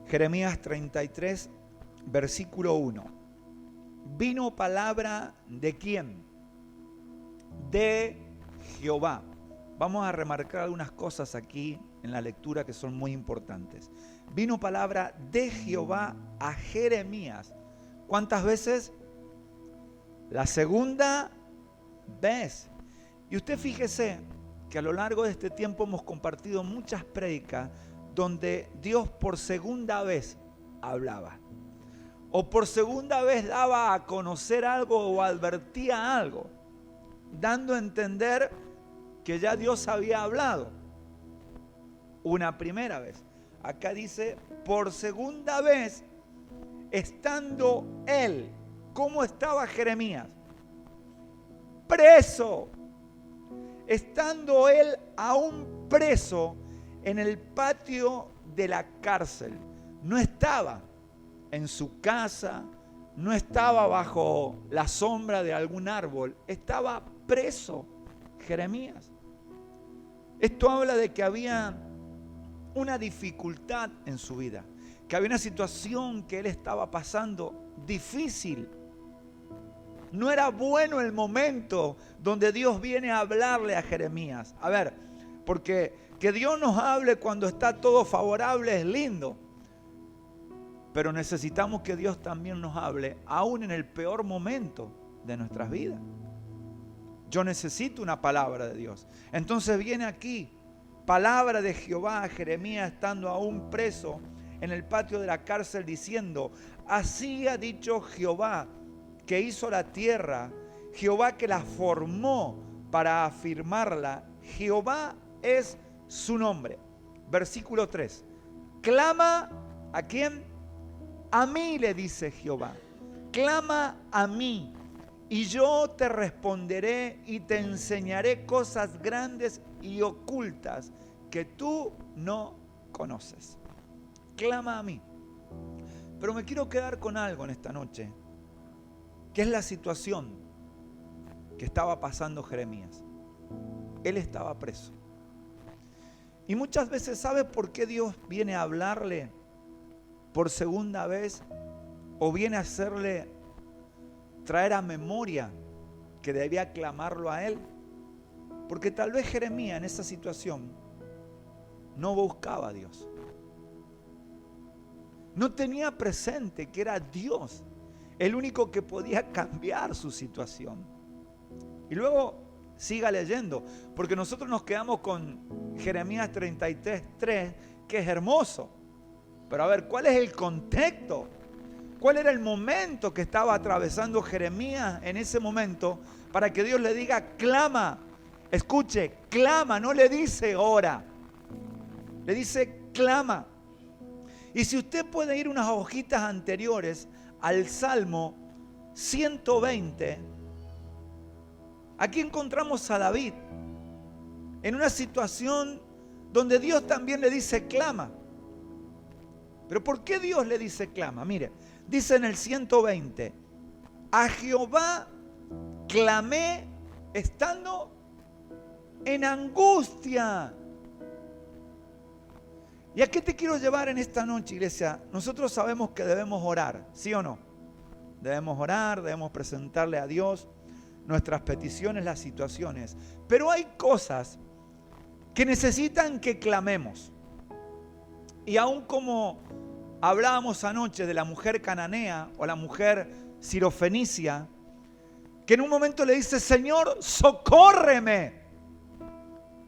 Jeremías 33, versículo 1. Vino palabra ¿de quién? De Jehová. Vamos a remarcar algunas cosas aquí en la lectura que son muy importantes. Vino palabra de Jehová a Jeremías. ¿Cuántas veces? La segunda vez. Y usted fíjese que a lo largo de este tiempo hemos compartido muchas prédicas donde Dios por segunda vez hablaba. O por segunda vez daba a conocer algo o advertía algo, dando a entender que ya Dios había hablado una primera vez. Acá dice, por segunda vez, estando él. ¿Cómo estaba Jeremías? Preso. Estando él aún preso en el patio de la cárcel. No estaba en su casa, no estaba bajo la sombra de algún árbol, estaba preso Jeremías. Esto habla de que había una dificultad en su vida, que había una situación que él estaba pasando difícil. No era bueno el momento donde Dios viene a hablarle a Jeremías. A ver, porque que Dios nos hable cuando está todo favorable es lindo. Pero necesitamos que Dios también nos hable aún en el peor momento de nuestras vidas. Yo necesito una palabra de Dios. Entonces viene aquí, palabra de Jehová a Jeremías estando aún preso en el patio de la cárcel diciendo, así ha dicho Jehová que hizo la tierra, Jehová que la formó para afirmarla, Jehová es su nombre. Versículo 3. Clama, ¿a quién? A mí, le dice Jehová. Clama a mí y yo te responderé y te enseñaré cosas grandes y ocultas que tú no conoces. Clama a mí. Pero me quiero quedar con algo en esta noche, que es la situación que estaba pasando Jeremías. Él estaba preso. Y muchas veces, ¿sabe por qué Dios viene a hablarle por segunda vez? O viene a hacerle traer a memoria que debía clamarlo a él. Porque tal vez Jeremías en esa situación no buscaba a Dios. No tenía presente que era Dios el único que podía cambiar su situación. Y luego siga leyendo, porque nosotros nos quedamos con Jeremías 33:3, que es hermoso. Pero a ver, ¿cuál es el contexto? ¿Cuál era el momento que estaba atravesando Jeremías en ese momento para que Dios le diga, clama? Escuche, clama, no le dice ora. Le dice, clama. Y si usted puede ir unas hojitas anteriores al Salmo 120, aquí encontramos a David en una situación donde Dios también le dice clama. Pero ¿por qué Dios le dice clama? Mire, dice en el 120, a Jehová clamé estando en angustia. ¿Y a qué te quiero llevar en esta noche, iglesia? Nosotros sabemos que debemos orar, ¿sí o no? Debemos orar, debemos presentarle a Dios nuestras peticiones, las situaciones. Pero hay cosas que necesitan que clamemos. Y aún como hablábamos anoche de la mujer cananea o la mujer sirofenicia, que en un momento le dice, Señor, socórreme.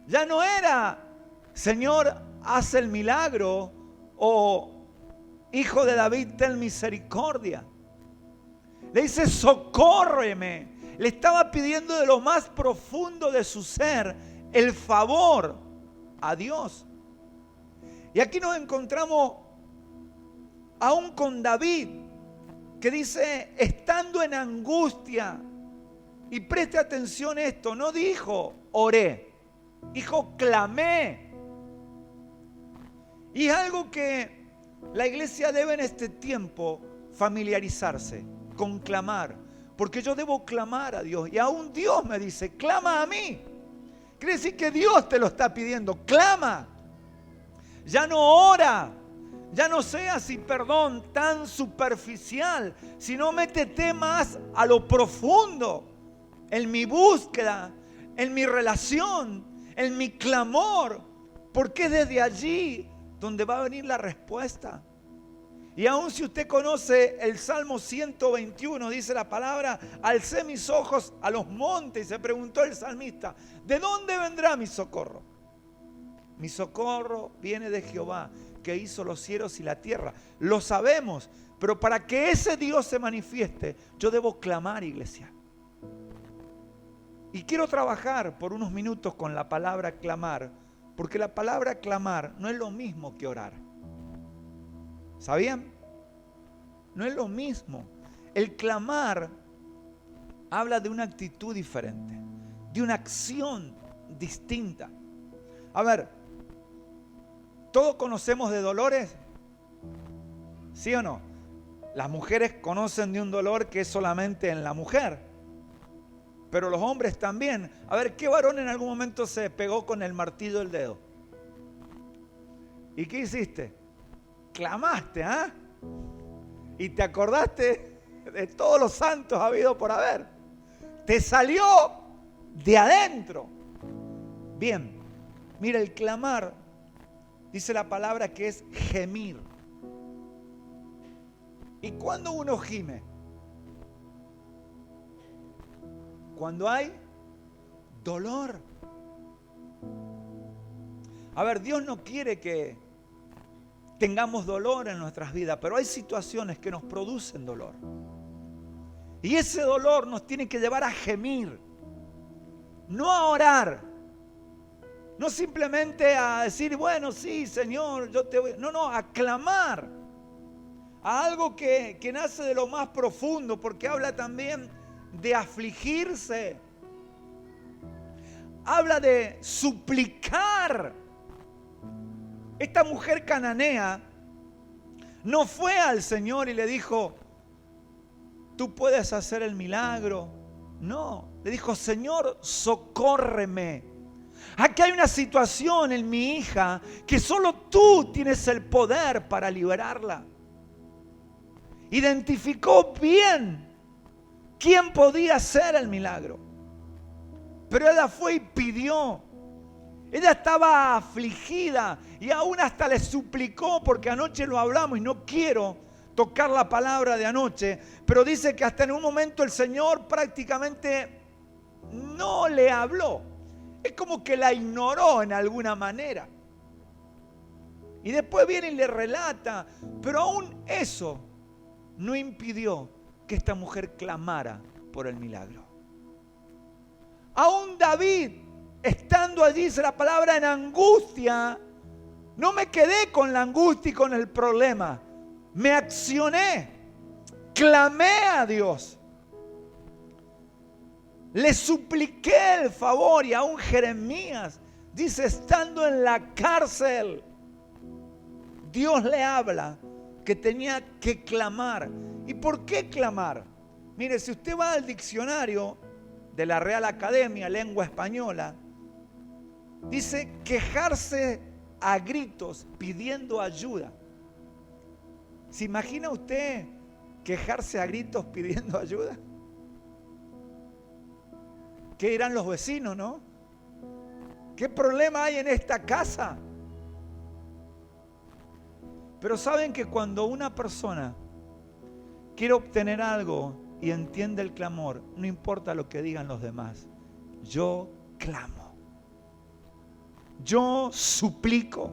Ya no era, Señor, haz el milagro, o Hijo de David, ten misericordia. Le dice, socórreme. Le estaba pidiendo de lo más profundo de su ser el favor a Dios. Y aquí nos encontramos aún con David, que dice, estando en angustia. Y preste atención a esto, no dijo oré, dijo clamé. Y es algo que la iglesia debe en este tiempo familiarizarse con clamar, porque yo debo clamar a Dios y aún Dios me dice, clama a mí. Quiere decir que Dios te lo está pidiendo, clama. Ya no ora, Ya no seas, y perdón, tan superficial, sino métete más a lo profundo, en mi búsqueda, en mi relación, en mi clamor, porque es desde allí donde va a venir la respuesta. Y aun si usted conoce el Salmo 121, dice la palabra: alcé mis ojos a los montes, y se preguntó el salmista, ¿de dónde vendrá mi socorro? Mi socorro viene de Jehová, que hizo los cielos y la tierra. Lo sabemos, pero para que ese Dios se manifieste, yo debo clamar, iglesia. Y quiero trabajar por unos minutos con la palabra clamar, porque la palabra clamar no es lo mismo que orar. ¿Sabían? No es lo mismo. El clamar habla de una actitud diferente, de una acción distinta. A ver, ¿todos conocemos de dolores? ¿Sí o no? Las mujeres conocen de un dolor que es solamente en la mujer, pero los hombres también. A ver, ¿qué varón en algún momento se pegó con el martillo del dedo? ¿Y qué hiciste? Clamaste, ¿ah? Y te acordaste de todos los santos habidos por haber. Te salió de adentro. Bien, mira, el clamar, dice la palabra que es gemir. ¿Y cuándo uno gime? Cuando hay dolor. A ver, Dios no quiere que tengamos dolor en nuestras vidas, pero hay situaciones que nos producen dolor. Y ese dolor nos tiene que llevar a gemir, no a orar, no simplemente a decir, bueno, sí, Señor, yo te voy. No, a clamar a algo que nace de lo más profundo, porque habla también de afligirse, habla de suplicar. Esta mujer cananea no fue al Señor y le dijo, tú puedes hacer el milagro. No, le dijo, Señor, socórreme. Aquí hay una situación en mi hija que solo tú tienes el poder para liberarla. Identificó bien quién podía hacer el milagro. Pero ella fue y pidió. Ella estaba afligida y aún hasta le suplicó, porque anoche lo hablamos y no quiero tocar la palabra de anoche, pero dice que hasta en un momento el Señor prácticamente no le habló. Es como que la ignoró en alguna manera. Y después viene y le relata, pero aún eso no impidió que esta mujer clamara por el milagro. Aún David, estando allí, dice la palabra, en angustia, no me quedé con la angustia y con el problema. Me accioné, clamé a Dios. Le supliqué el favor. Y aún Jeremías dice, estando en la cárcel, Dios le habla que tenía que clamar. ¿Y por qué clamar? Mire, si usted va al diccionario de la Real Academia, Lengua Española, dice quejarse a gritos pidiendo ayuda. ¿Se imagina usted quejarse a gritos pidiendo ayuda? ¿Qué dirán los vecinos, no? ¿Qué problema hay en esta casa? Pero saben que cuando una persona quiere obtener algo y entiende el clamor, no importa lo que digan los demás, yo clamo. Yo suplico.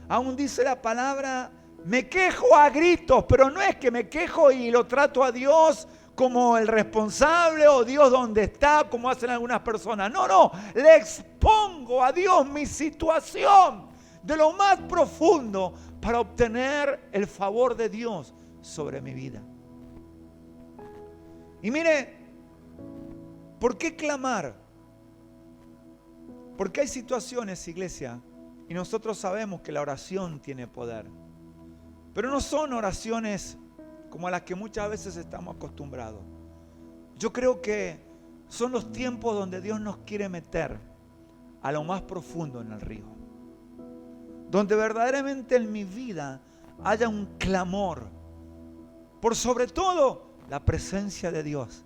Aún dice la palabra, me quejo a gritos, pero no es que me quejo y lo trato a Dios como el responsable o Dios donde está, como hacen algunas personas. No, le expongo a Dios mi situación de lo más profundo para obtener el favor de Dios sobre mi vida. Y mire, ¿por qué clamar? Porque hay situaciones, iglesia, y nosotros sabemos que la oración tiene poder, pero no son oraciones como a las que muchas veces estamos acostumbrados. Yo creo que son los tiempos donde Dios nos quiere meter a lo más profundo en el río. donde verdaderamente en mi vida haya un clamor por sobre todo la presencia de Dios,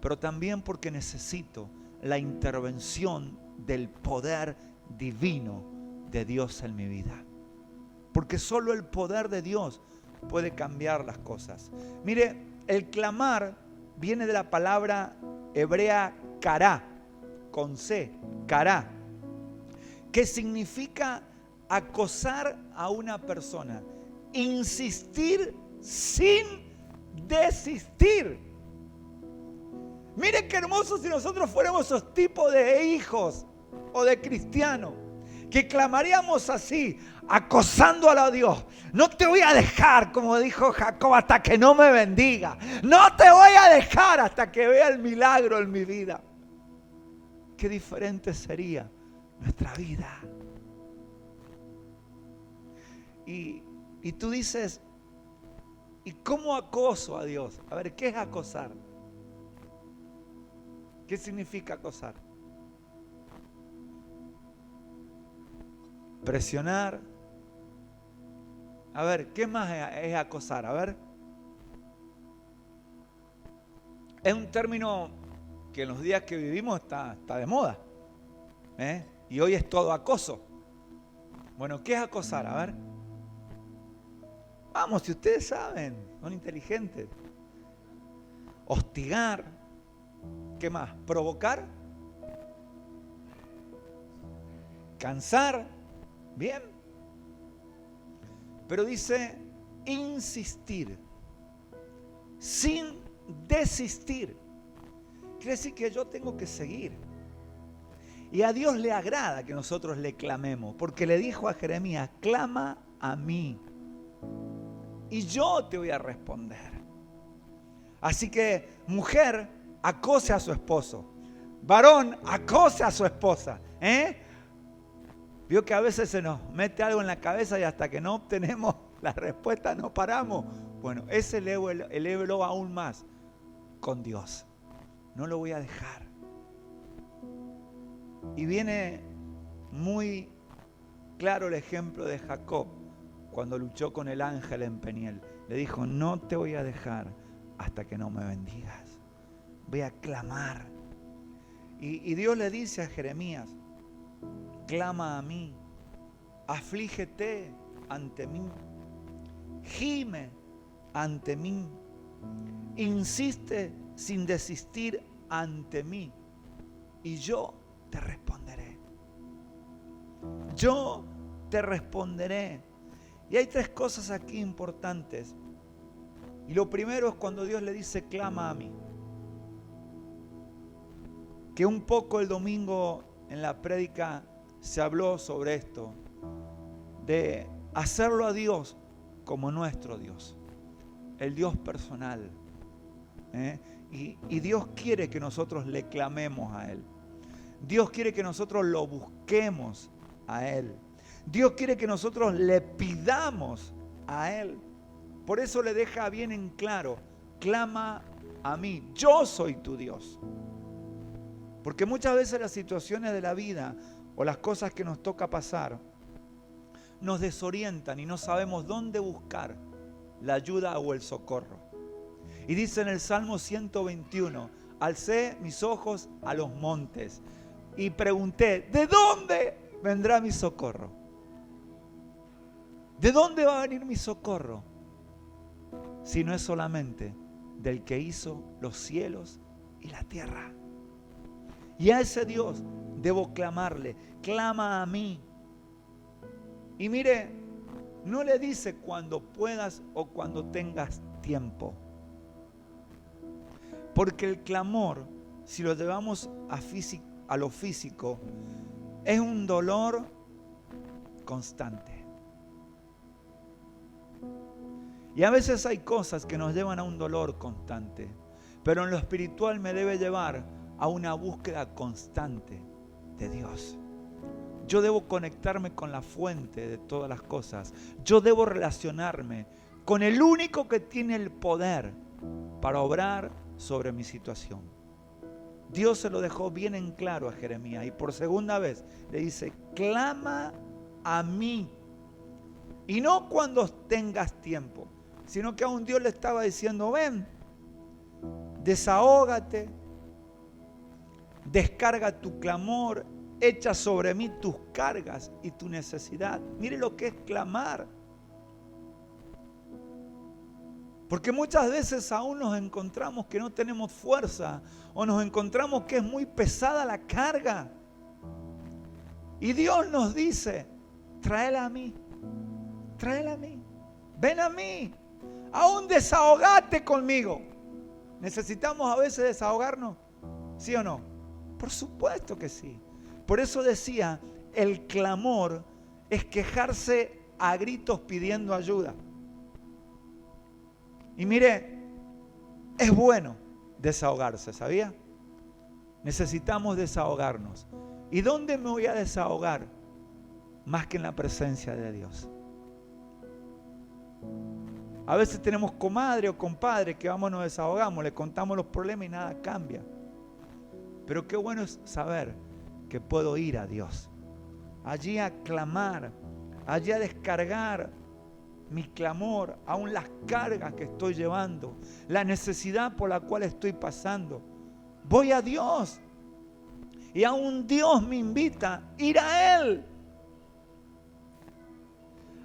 pero también porque necesito la intervención del poder divino de Dios en mi vida. Porque solo el poder de Dios puede cambiar las cosas. Mire, el clamar viene de la palabra hebrea kará, con C, kará, que significa acosar a una persona, insistir sin desistir. Mire qué hermoso si nosotros fuéramos esos tipos de hijos o de cristianos, que clamaríamos así, acosando a Dios. No te voy a dejar, como dijo Jacob, hasta que no me bendiga. No te voy a dejar hasta que vea el milagro en mi vida. Qué diferente sería nuestra vida. Y tú dices, ¿y cómo acoso a Dios? A ver, ¿qué es acosar? ¿Qué significa acosar? Presionar. A ver, ¿qué más es acosar? A ver. Es un término que en los días que vivimos está de moda. Y hoy es todo acoso. Bueno, ¿qué es acosar? A ver. Vamos, si ustedes saben, son inteligentes. Hostigar. ¿Qué más? Provocar. Cansar. Bien. Pero dice insistir. Sin desistir. Quiere decir que yo tengo que seguir. Y a Dios le agrada que nosotros le clamemos. Porque le dijo a Jeremías, clama a mí. Y yo te voy a responder. Así que, mujer, acose a su esposo. Varón, acose a su esposa. Vio que a veces se nos mete algo en la cabeza y hasta que no obtenemos la respuesta no paramos. Bueno, ese elévelo aún más con Dios. No lo voy a dejar. Y viene muy claro el ejemplo de Jacob cuando luchó con el ángel en Peniel. Le dijo, no te voy a dejar hasta que no me bendigas. Voy a clamar. Y Dios le dice a Jeremías, clama a mí, aflígete ante mí, gime ante mí, insiste sin desistir ante mí, y yo te responderé. Yo te responderé. Y hay tres cosas aquí importantes. Y lo primero es cuando Dios le dice, clama a mí. Que un poco el domingo en la prédica se habló sobre esto, de hacerlo a Dios como nuestro Dios, el Dios personal. Y Dios quiere que nosotros le clamemos a Él. Dios quiere que nosotros lo busquemos a Él. Dios quiere que nosotros le pidamos a Él. Por eso le deja bien en claro, clama a mí, yo soy tu Dios. Porque muchas veces las situaciones de la vida o las cosas que nos toca pasar nos desorientan y no sabemos dónde buscar la ayuda o el socorro. Y dice en el Salmo 121, alcé mis ojos a los montes y pregunté, ¿de dónde vendrá mi socorro? ¿De dónde va a venir mi socorro? Si no es solamente del que hizo los cielos y la tierra. Y a ese Dios debo clamarle, clama a mí. Y mire, no le dice cuando puedas o cuando tengas tiempo. Porque el clamor, si lo llevamos a lo físico, es un dolor constante. Y a veces hay cosas que nos llevan a un dolor constante, pero en lo espiritual me debe llevar a una búsqueda constante de Dios. Yo debo conectarme con la fuente de todas las cosas. Yo debo relacionarme con el único que tiene el poder para obrar sobre mi situación. Dios se lo dejó bien en claro a Jeremías y por segunda vez le dice, clama a mí. Y no cuando tengas tiempo, sino que aún Dios le estaba diciendo, ven, desahógate, descarga tu clamor, echa sobre mí tus cargas y tu necesidad. Mire lo que es clamar. Porque muchas veces aún nos encontramos que no tenemos fuerza o nos encontramos que es muy pesada la carga. Y Dios nos dice, tráela a mí, tráela a mí, ven a mí, aún desahogate conmigo. ¿Necesitamos a veces desahogarnos? ¿Sí o no? Por supuesto que sí. Por eso decía, el clamor es quejarse a gritos pidiendo ayuda. Y mire, es bueno desahogarse, ¿sabía? Necesitamos desahogarnos. ¿Y dónde me voy a desahogar? Más que en la presencia de Dios. A veces tenemos comadre o compadre que vamos, nos desahogamos, le contamos los problemas y nada cambia. Pero qué bueno es saber que puedo ir a Dios, allí a clamar, allí a descargar mi clamor, aún las cargas que estoy llevando, la necesidad por la cual estoy pasando. Voy a Dios y aún Dios me invita a ir a Él.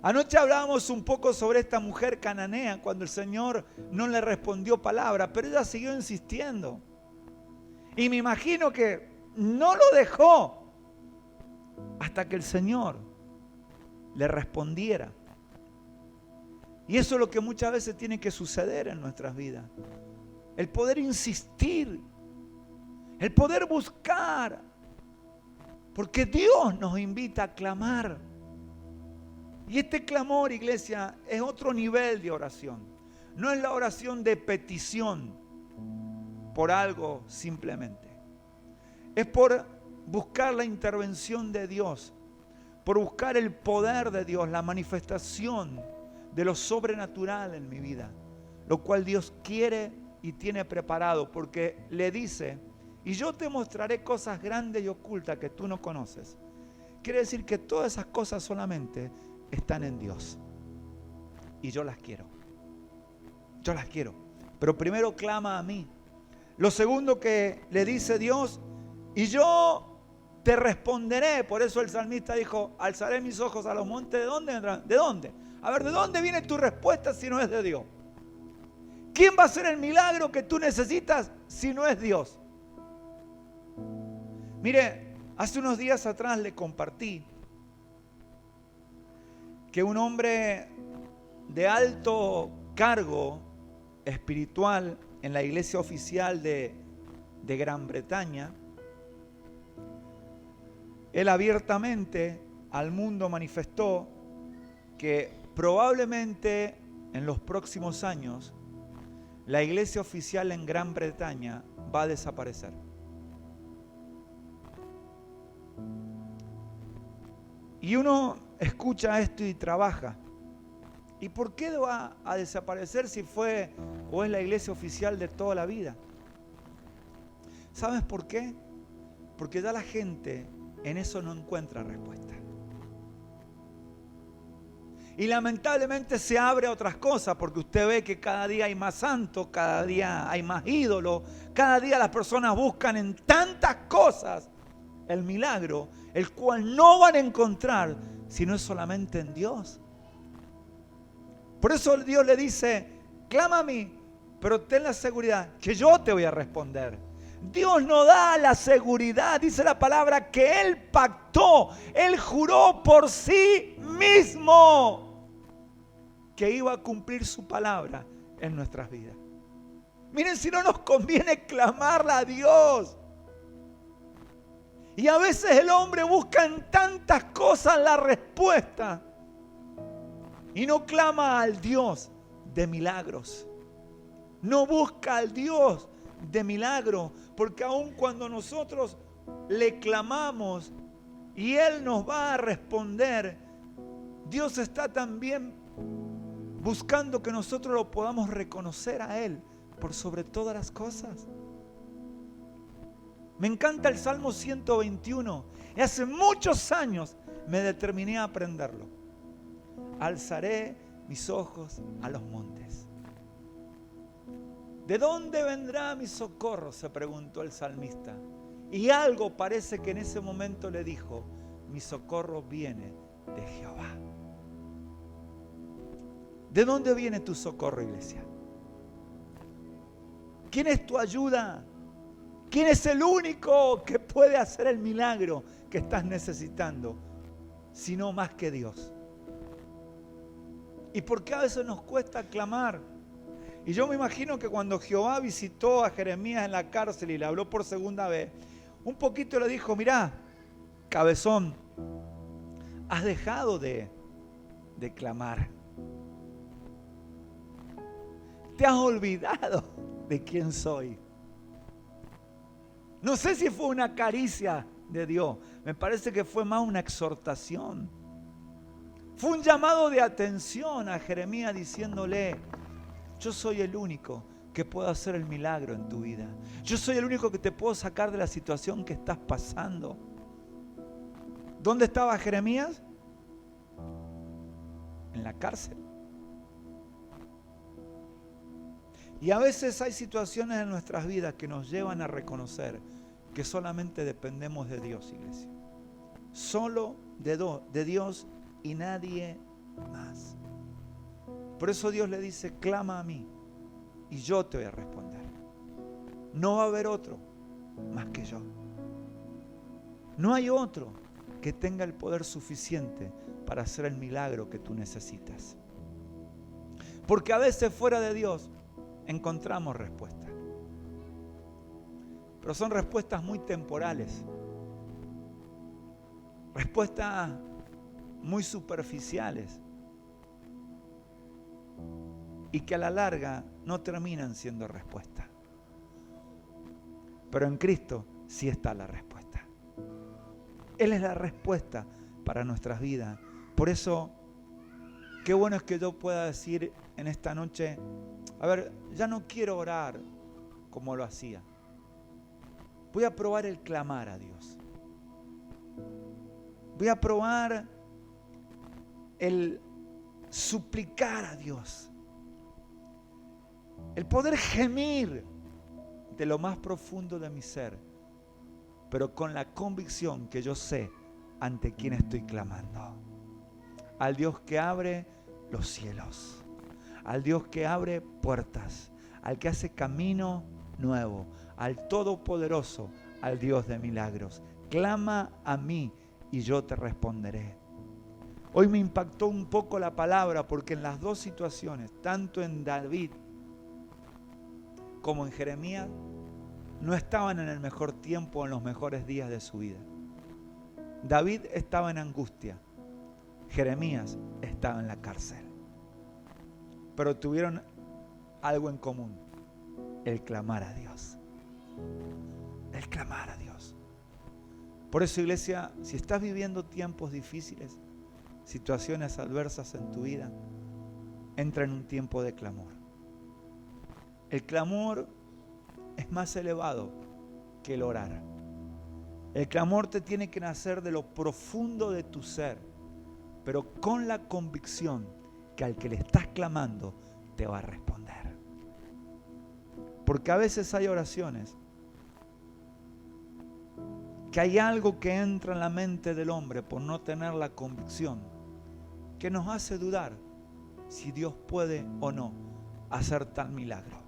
Anoche hablábamos un poco sobre esta mujer cananea cuando el Señor no le respondió palabra, pero ella siguió insistiendo. Y me imagino que no lo dejó hasta que el Señor le respondiera. Y eso es lo que muchas veces tiene que suceder en nuestras vidas. El poder insistir, el poder buscar, porque Dios nos invita a clamar. Y este clamor, iglesia, es otro nivel de oración. No es la oración de petición por algo simplemente. Es por buscar la intervención de Dios, por buscar el poder de Dios, la manifestación de lo sobrenatural en mi vida, lo cual Dios quiere y tiene preparado, porque le dice, y yo te mostraré cosas grandes y ocultas que tú no conoces. Quiere decir que todas esas cosas solamente están en Dios. Y yo las quiero. Yo las quiero. Pero primero clama a mí. Lo segundo que le dice Dios, y yo te responderé. Por eso el salmista dijo, alzaré mis ojos a los montes. ¿De dónde vendrán? ¿De dónde? A ver, ¿de dónde viene tu respuesta si no es de Dios? ¿Quién va a hacer el milagro que tú necesitas si no es Dios? Mire, hace unos días atrás le compartí que un hombre de alto cargo espiritual en la iglesia oficial de Gran Bretaña, él abiertamente al mundo manifestó que probablemente en los próximos años la iglesia oficial en Gran Bretaña va a desaparecer. Y uno escucha esto y trabaja. ¿Y por qué va a desaparecer si fue o es la iglesia oficial de toda la vida? ¿Sabes por qué? Porque ya la gente en eso no encuentra respuesta. Y lamentablemente se abre a otras cosas, porque usted ve que cada día hay más santos, cada día hay más ídolos, cada día las personas buscan en tantas cosas el milagro, el cual no van a encontrar si no es solamente en Dios. Por eso Dios le dice, clama a mí, pero ten la seguridad que yo te voy a responder. Dios no da la seguridad, dice la palabra, que Él pactó, Él juró por sí mismo que iba a cumplir su palabra en nuestras vidas. Miren, si no nos conviene clamarla a Dios. Y a veces el hombre busca en tantas cosas la respuesta y no clama al Dios de milagros. No busca al Dios de milagros, porque aun cuando nosotros le clamamos y Él nos va a responder, Dios está también buscando que nosotros lo podamos reconocer a Él por sobre todas las cosas. Me encanta el Salmo 121 y hace muchos años me determiné a aprenderlo. alzaré mis ojos a los montes. ¿De dónde vendrá mi socorro?, se preguntó el salmista. Y algo parece que en ese momento le dijo: mi socorro viene de Jehová. ¿De dónde viene tu socorro, iglesia? ¿Quién es tu ayuda? ¿Quién es el único que puede hacer el milagro que estás necesitando? Sino más que Dios. ¿Y por qué a veces nos cuesta clamar? Y yo me imagino que cuando Jehová visitó a Jeremías en la cárcel y le habló por segunda vez, un poquito le dijo: mirá, cabezón, has dejado de clamar. Te has olvidado de quién soy. No sé si fue una caricia de Dios. Me parece que fue más una exhortación. Fue un llamado de atención a Jeremías diciéndole: yo soy el único que puedo hacer el milagro en tu vida. Yo soy el único que te puedo sacar de la situación que estás pasando. ¿Dónde estaba Jeremías? En la cárcel. Y a veces hay situaciones en nuestras vidas que nos llevan a reconocer que solamente dependemos de Dios, iglesia. Solo de Dios y nadie más. Por eso Dios le dice: clama a mí y yo te voy a responder. No va a haber otro más que yo. No hay otro que tenga el poder suficiente para hacer el milagro que tú necesitas. Porque a veces fuera de Dios encontramos respuestas. Pero son respuestas muy temporales. Respuestas muy superficiales. Y que a la larga no terminan siendo respuesta. Pero en Cristo sí está la respuesta. Él es la respuesta para nuestras vidas. Por eso, qué bueno es que yo pueda decir en esta noche: a ver, ya no quiero orar como lo hacía. Voy a probar el clamar a Dios. Voy a probar el suplicar a Dios. El poder gemir de lo más profundo de mi ser, pero con la convicción que yo sé ante quién estoy clamando. Al Dios que abre los cielos, al Dios que abre puertas, al que hace camino nuevo, al Todopoderoso, al Dios de milagros. Clama a mí y yo te responderé. Hoy me impactó un poco la palabra, porque en las dos situaciones, tanto en David como en Jeremías, no estaban en el mejor tiempo o en los mejores días de su vida. David estaba en angustia, Jeremías estaba en la cárcel. Pero tuvieron algo en común: el clamar a Dios. El clamar a Dios. Por eso, iglesia, si estás viviendo tiempos difíciles, situaciones adversas en tu vida, entra en un tiempo de clamor. El clamor es más elevado que el orar. El clamor te tiene que nacer de lo profundo de tu ser, pero con la convicción que al que le estás clamando te va a responder. Porque a veces hay oraciones que hay algo que entra en la mente del hombre por no tener la convicción, que nos hace dudar si Dios puede o no hacer tal milagro.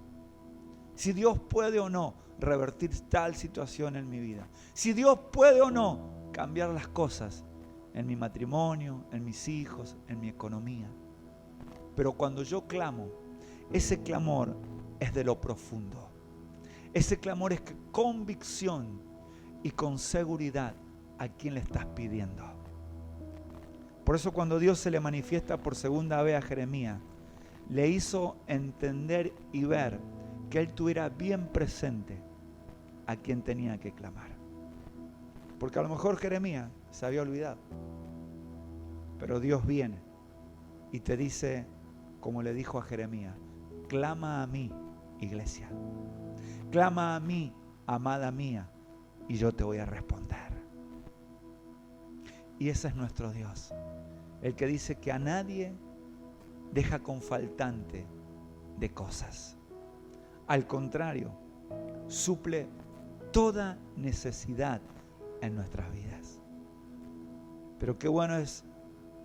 Si Dios puede o no revertir tal situación en mi vida. Si Dios puede o no cambiar las cosas en mi matrimonio, en mis hijos, en mi economía. Pero cuando yo clamo, ese clamor es de lo profundo. Ese clamor es con convicción y con seguridad a quien le estás pidiendo. Por eso cuando Dios se le manifiesta por segunda vez a Jeremías, le hizo entender y ver que él tuviera bien presente a quien tenía que clamar. Porque a lo mejor Jeremías se había olvidado. Pero Dios viene y te dice, como le dijo a Jeremías: clama a mí, iglesia. Clama a mí, amada mía, y yo te voy a responder. Y ese es nuestro Dios. el que dice que a nadie deja con faltante de cosas. Al contrario, suple toda necesidad en nuestras vidas. Pero qué bueno es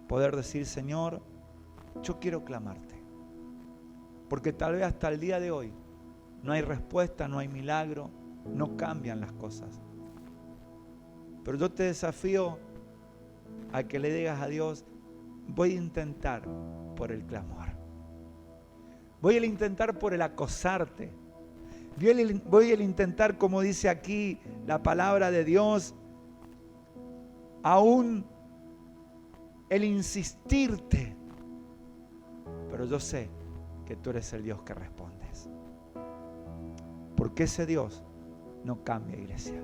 poder decir: Señor, yo quiero clamarte. Porque tal vez hasta el día de hoy no hay respuesta, no hay milagro, no cambian las cosas. Pero yo te desafío a que le digas a Dios: voy a intentar por el clamor. Voy a intentar por el acosarte. Voy a intentar, como dice aquí la palabra de Dios, aún el insistirte. Pero yo sé que tú eres el Dios que respondes. Porque ese Dios no cambia, iglesia.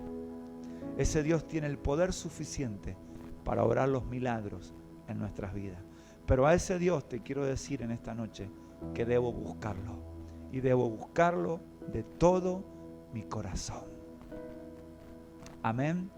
Ese Dios tiene el poder suficiente para obrar los milagros en nuestras vidas. Pero a ese Dios te quiero decir en esta noche que debo buscarlo. Y debo buscarlo de todo mi corazón. Amén.